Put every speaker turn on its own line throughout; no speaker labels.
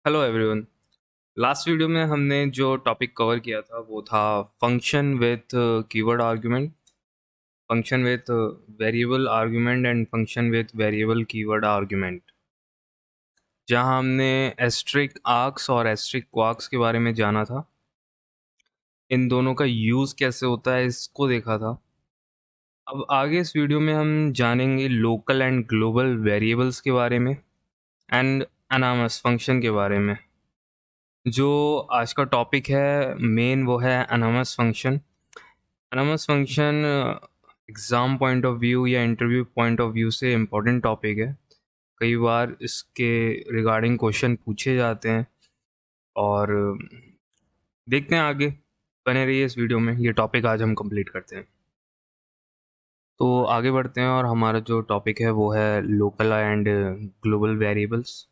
Hello everyone. Last video में हमने जो टॉपिक कवर किया था वो था function with keyword argument, function with variable argument and function with variable keyword argument, जहां हमने एस्ट्रिक आर्क्स और एस्ट्रिक क्वार्क्स के बारे में जाना था। इन दोनों का यूज़ कैसे होता है इसको देखा था। अब आगे इस वीडियो में हम जानेंगे लोकल एंड ग्लोबल वेरिएबल्स के बारे में एंड अनामस फंक्शन के बारे में। जो आज का टॉपिक है मेन वो है anonymous function. Anonymous function exam point of view या इंटरव्यू पॉइंट ऑफ व्यू से इम्पोर्टेंट टॉपिक है। कई बार इसके रिगार्डिंग क्वेश्चन पूछे जाते हैं और देखते हैं आगे। बने रहिए इस वीडियो में, ये टॉपिक आज हम कंप्लीट करते हैं। तो आगे बढ़ते हैं और हमारा जो टॉपिक है वो है local and global variables.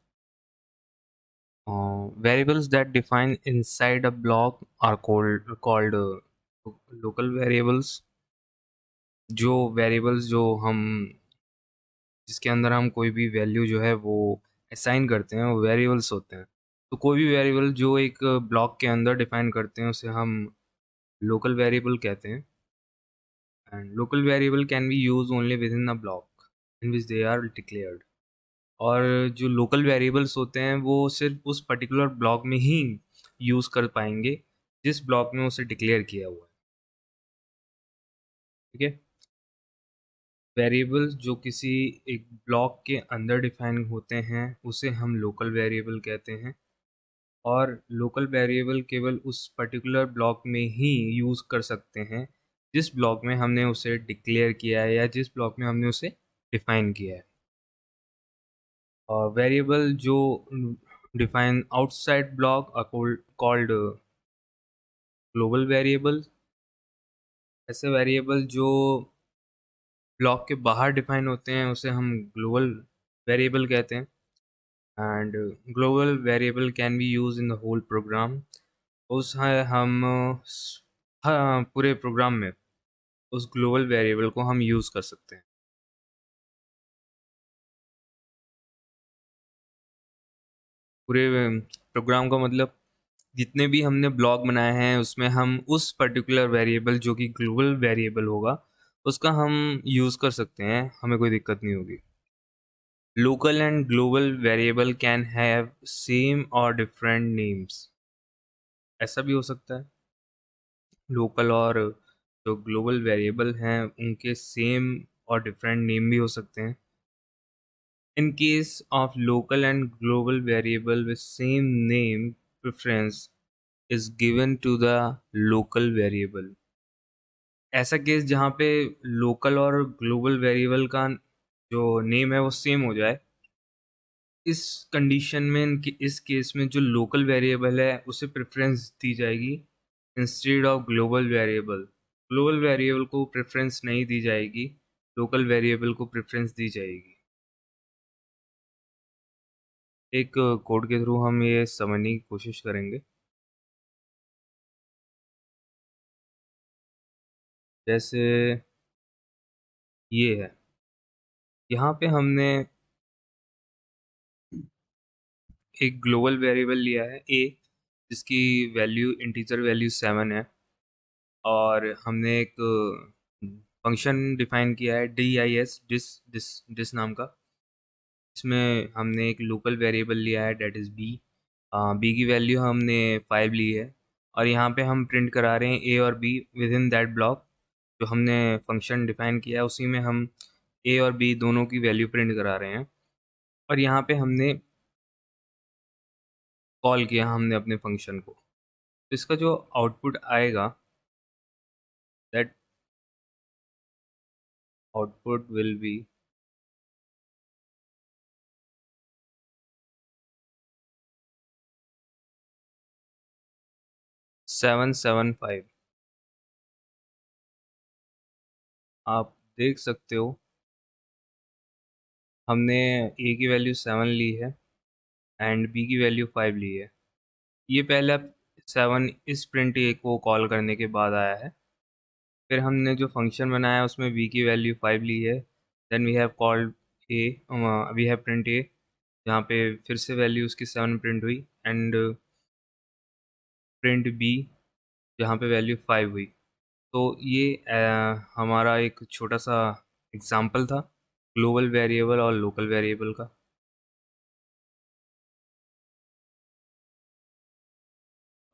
Variables that define inside a block are called local variables। जो वेरिएबल्स जो हम जिसके अंदर हम कोई भी वैल्यू जो है वो असाइन करते हैं वो वेरिएबल्स होते हैं। तो कोई भी वेरिएबल जो एक ब्लॉक के अंदर डिफाइन करते हैं उसे हम लोकल वेरिएबल कहते हैं। And local variable can be use only within a block in which they are declared. और जो लोकल वेरिएबल्स होते हैं वो सिर्फ उस पर्टिकुलर ब्लॉक में ही यूज़ कर पाएंगे जिस ब्लॉक में उसे डिक्लेयर किया हुआ है। ठीक है। वेरिएबल्स जो किसी एक ब्लॉक के अंदर डिफाइन होते हैं उसे हम लोकल वेरिएबल कहते हैं। और लोकल वेरिएबल केवल उस पर्टिकुलर ब्लॉक में ही यूज़ कर सकते हैं जिस ब्लॉक में हमने उसे डिक्लेयर किया है या जिस ब्लॉक में हमने उसे डिफाइन किया है। और वेरिएबल जो define outside block are called global variable. ऐसे वेरिएबल जो ब्लॉक के बाहर डिफाइन होते हैं उसे हम ग्लोबल वेरिएबल कहते हैं। And global variable can be use in the whole program. उस है हम हाँ, पूरे प्रोग्राम में उस ग्लोबल वेरिएबल को हम यूज़ कर सकते हैं। पूरे प्रोग्राम का मतलब जितने भी हमने ब्लॉक बनाए हैं उसमें हम उस पर्टिकुलर वेरिएबल जो कि ग्लोबल वेरिएबल होगा उसका हम यूज़ कर सकते हैं, हमें कोई दिक्कत नहीं होगी। Local and global variable can have same or different names। ऐसा भी हो सकता है लोकल और जो ग्लोबल वेरिएबल हैं उनके सेम और डिफरेंट नेम भी हो सकते हैं। In case of local and global variable with same name preference is given to the local variable। ऐसा केस जहाँ पे लोकल और ग्लोबल वेरिएबल का जो नेम है वो सेम हो जाए, इस कंडीशन में इस केस में जो लोकल वेरिएबल है उसे प्रेफरेंस दी जाएगी instead of global variable. Global variable को प्रेफरेंस नहीं दी जाएगी, लोकल वेरिएबल को प्रेफरेंस दी जाएगी। एक कोड के थ्रू हम ये समझने की कोशिश करेंगे। जैसे ये है, यहाँ पे हमने एक ग्लोबल वेरिएबल लिया है ए जिसकी वैल्यू इंटीजर वैल्यू 7 है। और हमने एक फंक्शन डिफाइन किया है डिस डिस डिस नाम का। इसमें हमने एक लोकल वेरिएबल लिया है डेट इज़ बी। बी की वैल्यू हमने 5 ली है और यहाँ पे हम प्रिंट करा रहे हैं ए और be with in that block. जो हमने फंक्शन डिफाइन किया है उसी में हम ए और बी दोनों की वैल्यू प्रिंट करा रहे हैं। और यहाँ पे हमने कॉल किया हमने अपने फंक्शन को, तो इसका जो आउटपुट आएगा दैट आउटपुट विल बी 775। आप देख सकते हो हमने ए की वैल्यू 7 ली है एंड बी की वैल्यू 5 ली है। ये पहले 7 इस प्रिंट ए को कॉल करने के बाद आया है। फिर हमने जो फंक्शन बनाया उसमें बी की वैल्यू 5 ली है। Then we have called a, we have print a यहाँ पे फिर से वैल्यू उसकी 7 प्रिंट हुई एंड प्रिंट बी जहाँ पे वैल्यू 5 हुई। तो ये हमारा एक छोटा सा एग्जांपल था ग्लोबल वेरिएबल और लोकल वेरिएबल का।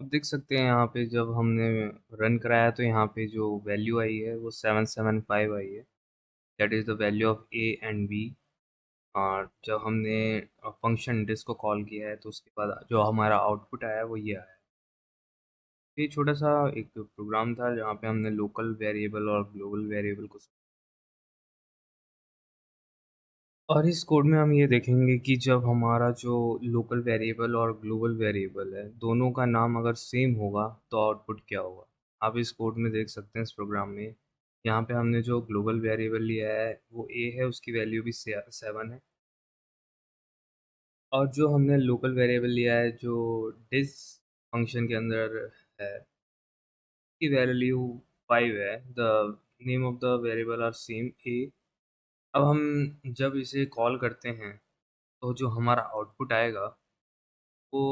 अब देख सकते हैं यहाँ पे जब हमने रन कराया तो यहाँ पे जो वैल्यू आई है वो 775 आई है, that is the value of a and b. और जब हमने फंक्शन डिस को कॉल किया है तो उसके बाद जो हमारा आउटपुट आया है वो ये आया। ये छोटा सा एक प्रोग्राम था जहाँ पे हमने लोकल वेरिएबल और ग्लोबल वेरिएबल को, और इस कोड में हम ये देखेंगे कि जब हमारा जो लोकल वेरिएबल और ग्लोबल वेरिएबल है दोनों का नाम अगर सेम होगा तो आउटपुट क्या होगा। आप इस कोड में देख सकते हैं इस प्रोग्राम में, यहाँ पे हमने जो ग्लोबल वेरिएबल लिया है वो ए है, उसकी वैल्यू भी 7 है। और जो हमने लोकल वेरिएबल लिया है जो डिस फंक्शन के अंदर है, की वैल्यू 5 है। The name of the variable are same a. अब हम जब इसे कॉल करते हैं तो जो हमारा आउटपुट आएगा वो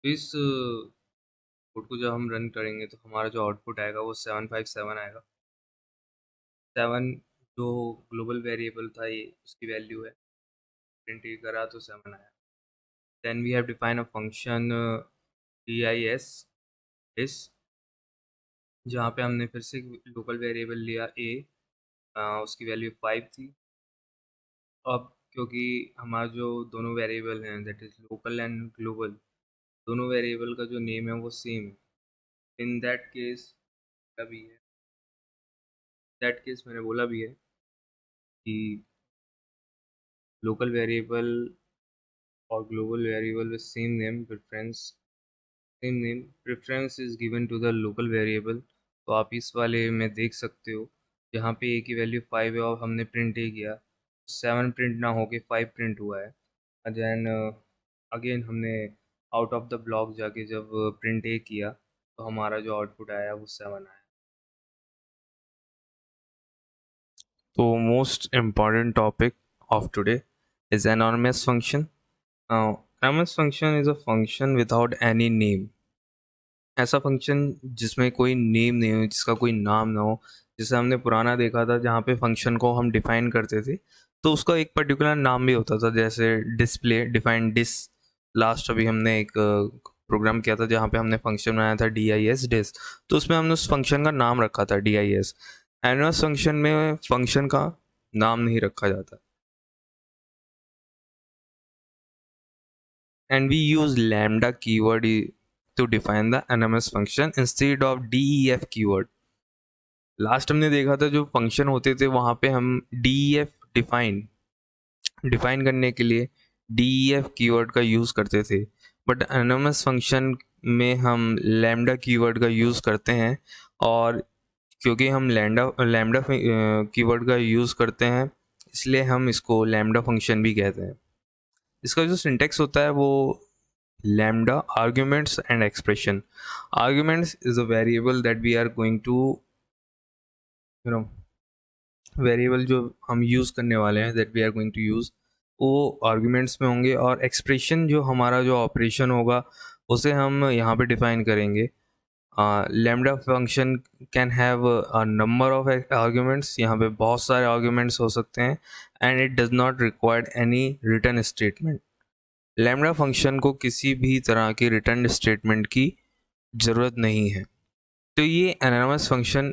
इस कोड को जब हम रन करेंगे तो हमारा जो आउटपुट आएगा वो 757 आएगा। 7 जो ग्लोबल वेरिएबल था ये उसकी वैल्यू है, प्रिंट ये करा तो 7 आया। Then we have define a function dis this, जहाँ पे हमने फिर से लोकल वेरिएबल लिया ए, उसकी वैल्यू 5 थी। अब क्योंकि हमारा जो दोनों वेरिएबल हैं that is local and global, दोनों वेरिएबल का जो नेम है वो सेम है। इन दैट केस भी है, दैट केस मैंने बोला भी है कि लोकल वेरिएबल और global variable with same name preference is given to the local variable। तो आप इस वाले में देख सकते हो जहाँ पे ए की वैल्यू 5 है और हमने प्रिंट ए किया, 7 प्रिंट ना होके 5 प्रिंट हुआ है। देन अगेन हमने आउट ऑफ द ब्लॉक जाके जब प्रिंट ए किया तो हमारा जो आउटपुट आया वो 7 आया। तो most important topic of today is anonymous function. Anonymous function is a function without any name. ऐसा फंक्शन जिसमें कोई नेम नहीं हो, जिसका कोई नाम ना हो। जैसे हमने पुराना देखा था जहाँ पे फंक्शन को हम डिफाइन करते थे तो उसका एक पर्टिकुलर नाम भी होता था, जैसे डिस्प्ले डिफाइन डिस। लास्ट अभी हमने एक प्रोग्राम किया था जहाँ पे हमने फंक्शन बनाया था dis डिस, तो उसमें हमने उस फंक्शन का नाम रखा था dis। एनोनिमस फंक्शन में फंक्शन का नाम नहीं रखा जाता। And we use lambda keyword to define the anonymous function instead of def keyword। Last हमने देखा था जो फंक्शन होते थे वहाँ पे हम def डिफाइन करने के लिए def कीवर्ड का यूज़ करते थे, बट anonymous फंक्शन में हम lambda कीवर्ड का यूज़ करते हैं। और क्योंकि हम लैम्डा कीवर्ड का यूज़ करते हैं इसलिए हम इसको लैम्डा फंक्शन भी कहते हैं। इसका जो सिंटेक्स होता है वो lambda arguments and expression। Arguments is a variable that we are going to, you know, variable जो हम यूज़ करने वाले हैं that we are going to use वो आर्ग्यूमेंट्स में होंगे, और एक्सप्रेशन जो हमारा जो ऑपरेशन होगा उसे हम यहाँ पे डिफाइन करेंगे। Lambda function can have a number of arguments, यहाँ पे बहुत सारे आर्ग्यूमेंट्स हो सकते हैं, and it does not required any return statement. Lambda function को किसी भी तरह की रिटर्न स्टेटमेंट की ज़रूरत नहीं है। तो ये एनोनिमस फंक्शन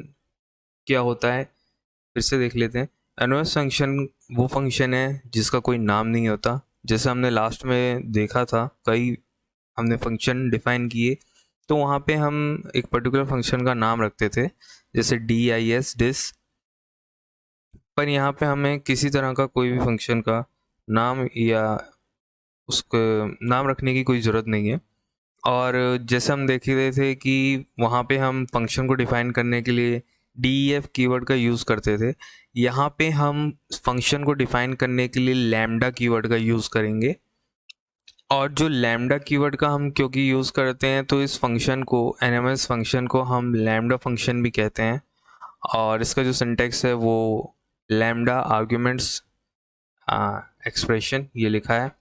क्या होता है फिर से देख लेते हैं। एनोनिमस फंक्शन वो फंक्शन है जिसका कोई नाम नहीं होता। जैसे हमने लास्ट में देखा था कई हमने फंक्शन डिफाइन किए तो वहाँ पे हम एक पर्टिकुलर फंक्शन का नाम रखते थे जैसे dis डिस, पर यहाँ पे हमें किसी तरह का कोई भी फंक्शन का नाम या उसके नाम रखने की कोई ज़रूरत नहीं है। और जैसे हम देख ही रहे थे कि वहाँ पे हम फंक्शन को डिफाइन करने के लिए def कीवर्ड का यूज़ करते थे, यहाँ पे हम फंक्शन को डिफाइन करने के लिए लैम्डा कीवर्ड का यूज़ करेंगे। और जो लैम्डा कीवर्ड का हम क्योंकि यूज़ करते हैं तो इस फंक्शन को एनएमएस फंक्शन को हम लैम्डा फंक्शन भी कहते हैं। और इसका जो सिंटेक्स है वो लैम्डा आर्ग्यूमेंट्स एक्सप्रेशन ये लिखा है.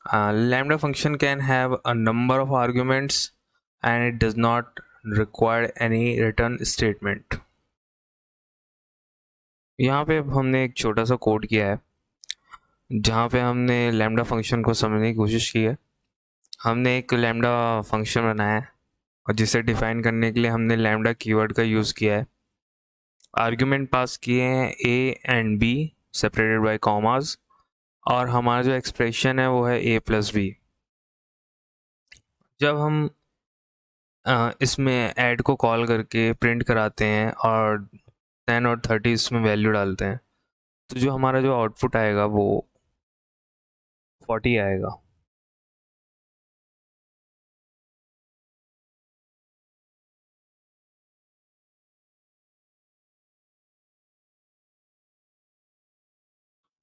Lambda function can have a number of arguments and it does not require any return statement. यहाँ पे हमने एक छोटा सा कोड किया है जहाँ पे हमने लैम्डा फंक्शन को समझने की कोशिश की है. हमने एक लैम्डा फंक्शन बनाया है और जिसे डिफाइन करने के लिए हमने लैम्डा कीवर्ड का यूज़ किया है. आर्ग्यूमेंट पास किए हैं a and b separated by commas और हमारा जो एक्सप्रेशन है वो है a प्लस b. जब हम इसमें ऐड को कॉल करके प्रिंट कराते हैं और 10 और 30 इसमें वैल्यू डालते हैं तो जो हमारा जो आउटपुट आएगा वो 40 आएगा.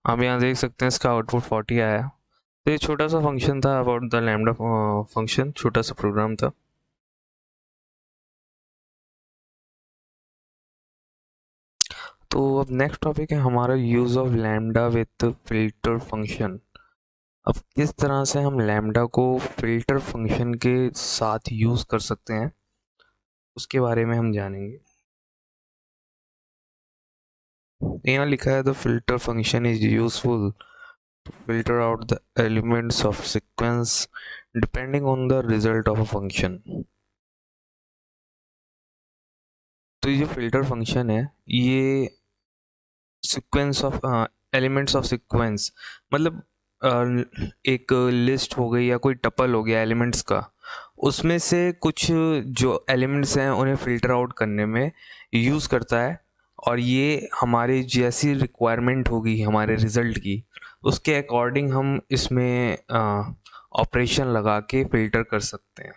आप यहाँ देख सकते हैं इसका आउटपुट 40 आया. तो ये छोटा सा फंक्शन था अबाउट द लैम्डा फंक्शन, छोटा सा प्रोग्राम था. तो अब नेक्स्ट टॉपिक है हमारा use of lambda with filter function. अब किस तरह से हम लैम्डा को फिल्टर फंक्शन के साथ यूज़ कर सकते हैं उसके बारे में हम जानेंगे. यहाँ लिखा है the filter function is useful to filter out the elements of sequence depending on the result of a function. तो ये जो फिल्टर फंक्शन है ये sequence of elements of sequence मतलब एक लिस्ट हो गई या कोई टपल हो गया एलिमेंट्स का, उसमें से कुछ जो एलिमेंट्स हैं उन्हें फ़िल्टर आउट करने में यूज़ करता है. और ये हमारी जैसी रिक्वायरमेंट होगी हमारे रिज़ल्ट की उसके अकॉर्डिंग हम इसमें ऑपरेशन लगा के फ़िल्टर कर सकते हैं.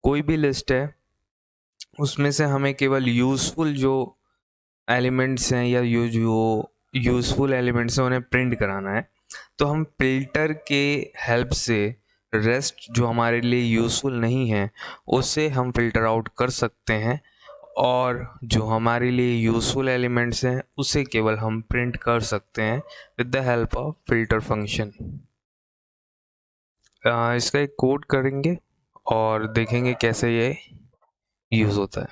कोई भी लिस्ट है उसमें से हमें केवल यूज़फुल जो एलिमेंट्स हैं या जो यूज़फुल एलिमेंट्स हैं उन्हें प्रिंट कराना है. तो हम फिल्टर के हेल्प से रेस्ट जो हमारे लिए यूज़फुल नहीं है उसे हम फ़िल्टर आउट कर सकते हैं और जो हमारे लिए यूज़फुल एलिमेंट्स हैं उसे केवल हम प्रिंट कर सकते हैं with the help of filter function. इसका एक कोड करेंगे और देखेंगे कैसे ये यूज़ होता है.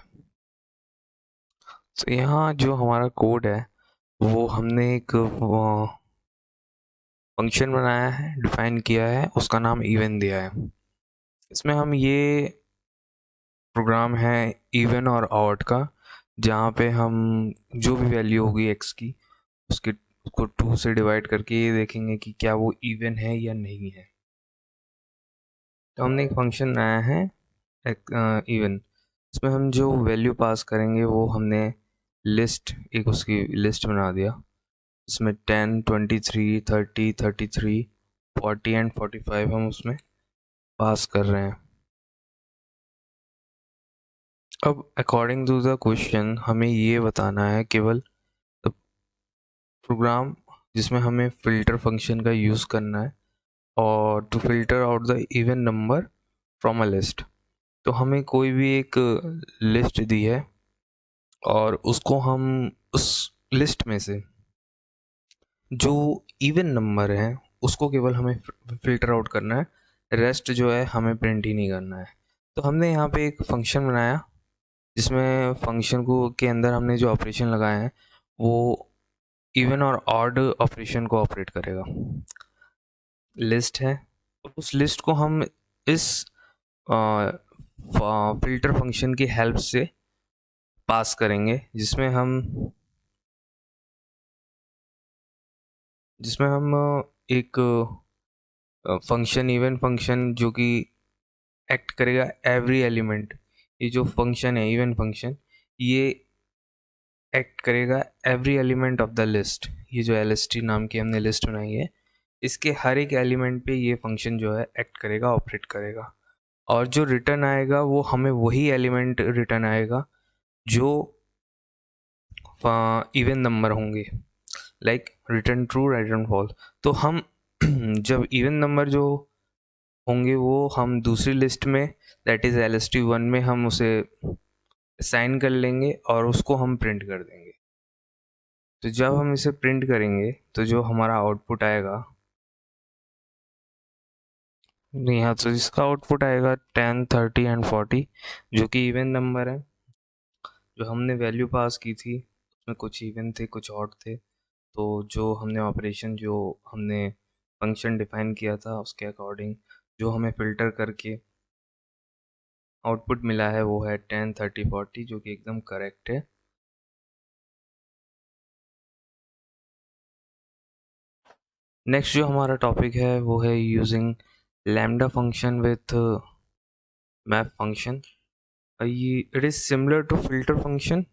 तो यहाँ जो हमारा कोड है वो हमने एक फंक्शन बनाया है, डिफाइन किया है, उसका नाम इवन दिया है. इसमें हम ये प्रोग्राम है इवन और ऑड का जहाँ पे हम जो भी वैल्यू होगी एक्स की उसके उसको 2 से डिवाइड करके ये देखेंगे कि क्या वो इवन है या नहीं है. तो हमने एक फंक्शन बनाया है इवन. इसमें हम जो वैल्यू पास करेंगे वो हमने लिस्ट एक उसकी लिस्ट बना दिया. इसमें 10, 23, 30, 33, 40 एंड 45 हम उसमें पास कर रहे हैं. अब अकॉर्डिंग टू द क्वेश्चन हमें ये बताना है केवल प्रोग्राम जिसमें हमें फ़िल्टर फंक्शन का यूज़ करना है और to filter out the even number from a list. तो हमें कोई भी एक लिस्ट दी है और उसको हम उस लिस्ट में से जो इवन नंबर है उसको केवल हमें फ़िल्टर आउट करना है, रेस्ट जो है हमें प्रिंट ही नहीं करना है. तो हमने यहाँ पे एक फंक्शन बनाया जिसमें फंक्शन को के अंदर हमने जो ऑपरेशन लगाए हैं वो इवन और ऑड ऑपरेशन को ऑपरेट करेगा. लिस्ट है तो उस लिस्ट को हम इस फिल्टर फंक्शन की हेल्प से पास करेंगे जिसमें हम एक फंक्शन इवन फंक्शन जो कि एक्ट करेगा एवरी एलिमेंट. ये जो फंक्शन है इवन फंक्शन ये एक्ट करेगा every element of the list. ये जो LST नाम की हमने लिस्ट बनाई है इसके हर एक एलिमेंट पे ये फंक्शन जो है एक्ट करेगा, ऑपरेट करेगा. और जो रिटर्न आएगा वो हमें वही एलिमेंट रिटर्न आएगा जो इवन नंबर होंगे, like return true, return false. तो हम जब इवन नंबर जो होंगे वो हम दूसरी लिस्ट में दैट इज़ LST1 में हम उसे साइन कर लेंगे और उसको हम प्रिंट कर देंगे. तो जब हम इसे प्रिंट करेंगे तो जो हमारा आउटपुट आएगा, यहाँ तो इसका आउटपुट आएगा 10, 30 एंड 40, जो कि इवन नंबर है। जो हमने वैल्यू पास की थी उसमें कुछ इवन थे, कुछ ऑड थे। तो जो हमने ऑपरेशन, जो हमने फंक्शन डिफाइन किया था, उसके अकॉर्डिंग जो हमें फ़िल्टर करके आउटपुट मिला है वो है 10, 30, 40, जो कि एकदम करेक्ट है। नेक्स्ट जो हमारा टॉपिक है वो है using lambda function with map function. ये it is similar to filter function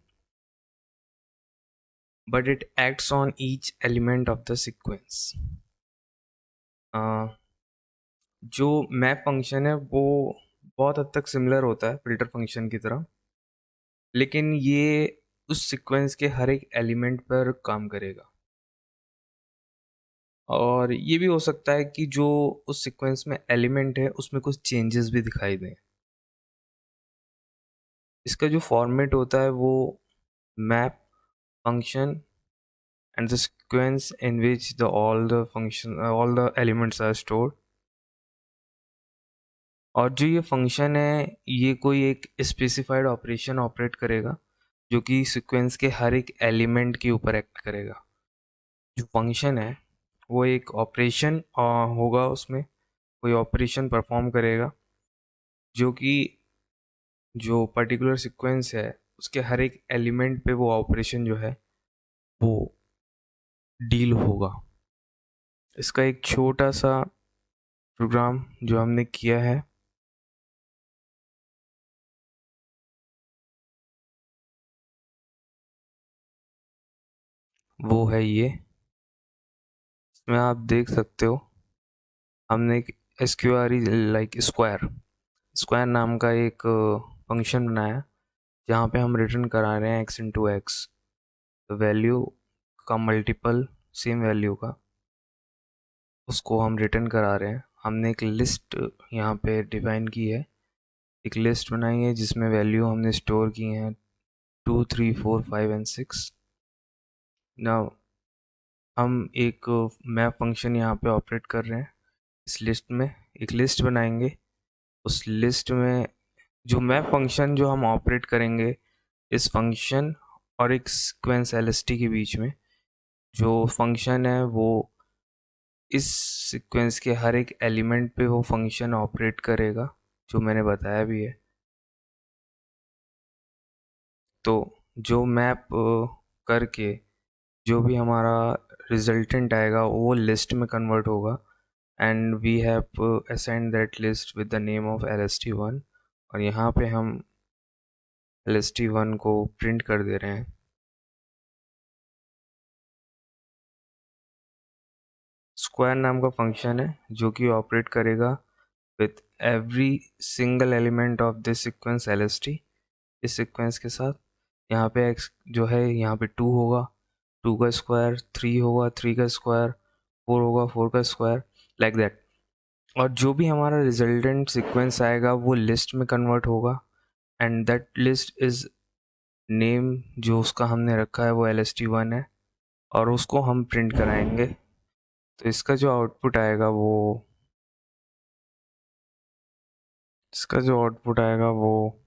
but it acts on each element of the sequence. जो मैप फंक्शन है वो बहुत हद तक सिमिलर होता है फिल्टर फंक्शन की तरह, लेकिन ये उस सीक्वेंस के हर एक एलिमेंट पर काम करेगा। और ये भी हो सकता है कि जो उस सीक्वेंस में एलिमेंट है उसमें कुछ चेंजेस भी दिखाई दें। इसका जो फॉर्मेट होता है वो map function and the sequence in which all the elements are stored। और जो ये फंक्शन है ये कोई एक स्पेसिफाइड ऑपरेशन ऑपरेट करेगा जो कि सीक्वेंस के हर एक एलिमेंट के ऊपर एक्ट करेगा। जो फंक्शन है वो एक ऑपरेशन होगा, उसमें कोई ऑपरेशन परफॉर्म करेगा जो कि जो पर्टिकुलर सीक्वेंस है उसके हर एक एलिमेंट पे वो ऑपरेशन जो है वो डील होगा। इसका एक छोटा सा प्रोग्राम जो हमने किया है वो है ये। इसमें आप देख सकते हो हमने एक एसक्यूआर लाइक स्क्वायर नाम का एक फंक्शन बनाया जहाँ पे हम रिटर्न करा रहे हैं x इंटू एक्स, तो वैल्यू का मल्टीपल सेम वैल्यू का उसको हम रिटर्न करा रहे हैं। हमने एक लिस्ट यहाँ पे डिफाइन की है, एक लिस्ट बनाई है जिसमें वैल्यू हमने स्टोर की हैं 2, 3, 4, 5 एंड 6। नाउ हम एक मैप फंक्शन यहाँ पे ऑपरेट कर रहे हैं। इस लिस्ट में एक लिस्ट बनाएंगे, उस लिस्ट में जो मैप फंक्शन जो हम ऑपरेट करेंगे इस फंक्शन और एक सीक्वेंस एलएसटी के बीच में, जो फंक्शन है वो इस सीक्वेंस के हर एक एलिमेंट पे वो फंक्शन ऑपरेट करेगा जो मैंने बताया भी है। तो जो मैप करके जो भी हमारा रिजल्टेंट आएगा वो लिस्ट में कन्वर्ट होगा and we have assigned that list with the name of lst1। और यहाँ पे हम lst1 को प्रिंट कर दे रहे हैं। स्क्वायर नाम का फंक्शन है जो कि ऑपरेट करेगा with every single element of this sequence lst। इस सीक्वेंस के साथ यहाँ पे x जो है यहाँ पे 2 होगा, 2 का स्क्वायर, 3 होगा, 3 का स्क्वायर, 4 होगा, 4 का स्क्वायर, लाइक दैट। और जो भी हमारा रिजल्टेंट सीक्वेंस आएगा वो लिस्ट में कन्वर्ट होगा and that list is name जो उसका हमने रखा है वो lst1 है और उसको हम प्रिंट कराएंगे। तो इसका जो आउटपुट आएगा वो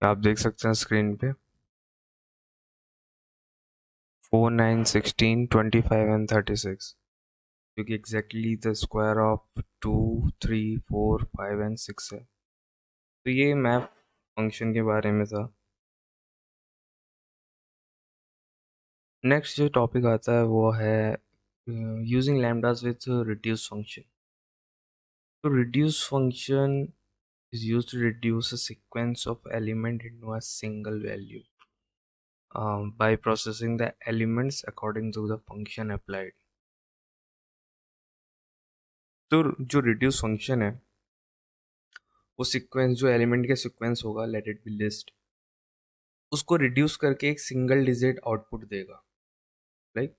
आप देख सकते हैं स्क्रीन पे 4, 9, 16, 25 एंड 36, जो कि exactly the square of 2, 3, 4, 5 and 6 है। तो ये मैप फंक्शन के बारे में था। नेक्स्ट जो टॉपिक आता है वो है यूजिंग लैम्डास विथ रिड्यूस फंक्शन। तो reduce function is used to reduce a sequence of element into a single value by processing the elements according to the function applied। तो जो रिड्यूस फंक्शन है वो सीक्वेंस जो एलिमेंट का sequence होगा, let it be list, उसको reduce करके एक सिंगल डिजिट आउटपुट देगा। लाइक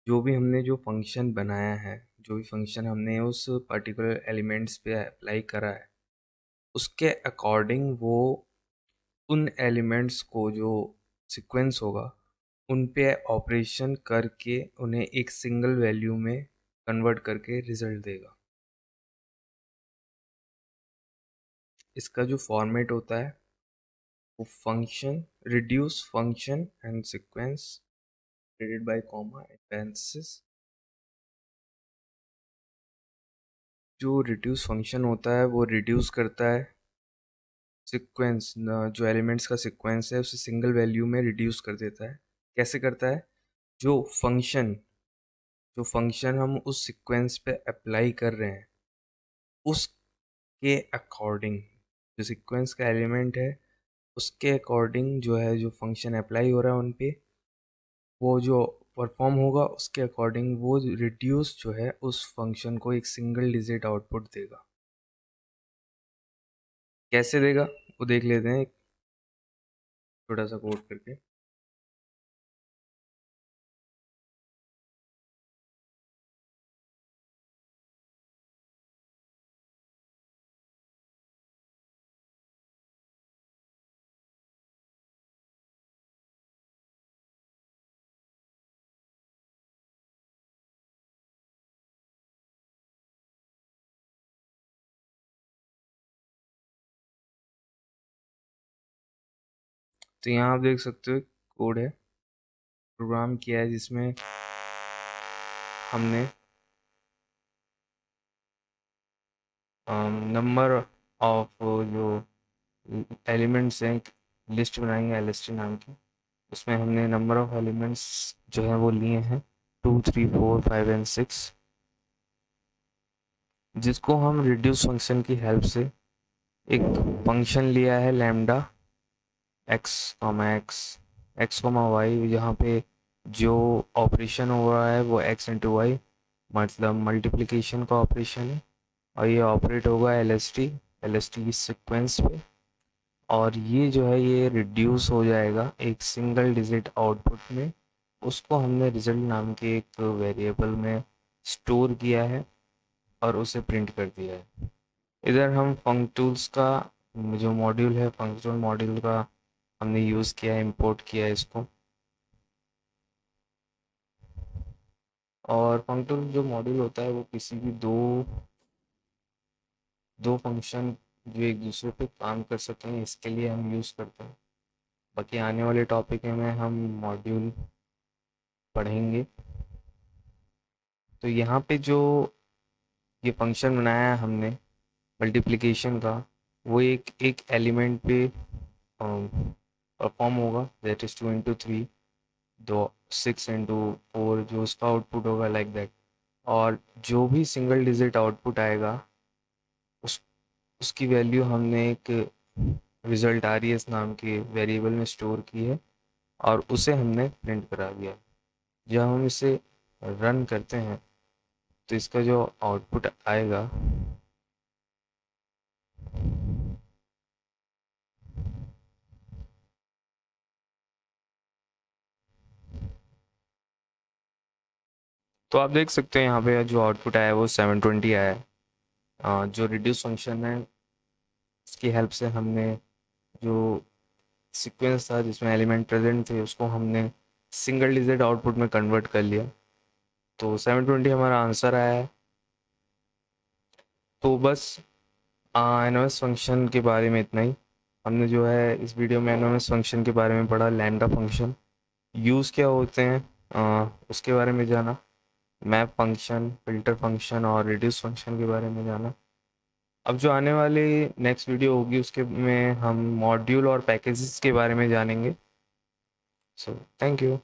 जो भी हमने जो फंक्शन बनाया है, जो भी फंक्शन हमने उस पर्टिकुलर एलिमेंट्स पे अप्लाई करा है उसके अकॉर्डिंग वो उन एलिमेंट्स को जो सीक्वेंस होगा उन पे ऑपरेशन करके उन्हें एक सिंगल वैल्यू में कन्वर्ट करके रिजल्ट देगा। इसका जो फॉर्मेट होता है वो function, reduce function and sequence divided by comma and parenthesis. जो रिड्यूस फंक्शन होता है वो रिड्यूस करता है सीक्वेंस, जो एलिमेंट्स का सीक्वेंस है उसे सिंगल वैल्यू में रिड्यूस कर देता है। कैसे करता है? जो फंक्शन जो फंक्शन हम उस सीक्वेंस पे अप्लाई कर रहे हैं उसके अकॉर्डिंग, जो सीक्वेंस का एलिमेंट है उसके अकॉर्डिंग जो है, जो फंक्शन अप्लाई हो रहा है उन पे, वो जो परफॉर्म होगा उसके अकॉर्डिंग वो रिड्यूस जो है उस फंक्शन को एक सिंगल डिजिट आउटपुट देगा। कैसे देगा वो देख लेते हैं एक छोटा सा कोड करके। तो यहाँ आप देख सकते हो कोड है, प्रोग्राम किया है जिसमें हमने नंबर ऑफ जो एलिमेंट्स हैं लिस्ट बनाई है एलएसटी नाम की। उसमें हमने नंबर ऑफ एलिमेंट्स जो है वो लिए हैं 2, 3, 4, 5 एंड 6, जिसको हम रिड्यूस फंक्शन की हेल्प से एक फंक्शन लिया है lambda x comma x x comma y, जहाँ पे जो ऑपरेशन हो रहा है वो एक्स इंटू वाई, मतलब मल्टीप्लिकेशन का ऑपरेशन है, और ये ऑपरेट होगा एलएसटी की सीक्वेंस पे, और ये जो है ये रिड्यूस हो जाएगा एक सिंगल डिजिट आउटपुट में। उसको हमने रिजल्ट नाम के एक वेरिएबल में स्टोर किया है और उसे प्रिंट कर दिया है। इधर हम फंक्टूल्स का जो मॉड्यूल है, फंक्शनल मॉड्यूल का हमने यूज़ किया है, इंपोर्ट किया है इसको। और फंक्शनल जो मॉड्यूल होता है वो किसी भी दो फंक्शन जो एक दूसरे पे काम कर सकें इसके लिए हम यूज़ करते हैं। बाकी आने वाले टॉपिक में हम मॉड्यूल पढ़ेंगे। तो यहाँ पे जो ये फंक्शन बनाया है हमने मल्टीप्लिकेशन का, वो एक एक एलिमेंट पे परफॉर्म होगा, दैट इज़ 2 into 3, दो 6 into 4 जो उसका आउटपुट होगा, लाइक दैट। और जो भी सिंगल डिजिट आउटपुट आएगा उस उसकी वैल्यू हमने एक रिजल्ट आर नाम के वेरिएबल में स्टोर की है और उसे हमने प्रिंट करा दिया। जब हम इसे रन करते हैं तो इसका जो आउटपुट आएगा तो आप देख सकते हैं यहाँ पे जो आउटपुट आया है वो 720 आया है। जो रिड्यूस फंक्शन है इसकी हेल्प से हमने जो सीक्वेंस था जिसमें एलिमेंट प्रेजेंट थे उसको हमने सिंगल डिजिट आउटपुट में कन्वर्ट कर लिया। तो 720 हमारा आंसर आया है। तो बस एनोमस फंक्शन के बारे में इतना ही। हमने जो है इस वीडियो में एनोमस फंक्शन के बारे में पढ़ा, लैम्डा फंक्शन यूज़ क्या होते हैं उसके बारे में जाना, मैप फंक्शन, फिल्टर फंक्शन और रिड्यूस फंक्शन के बारे में जाना। अब जो आने वाली नेक्स्ट वीडियो होगी उसके में हम मॉड्यूल और पैकेजेस के बारे में जानेंगे। So thank you.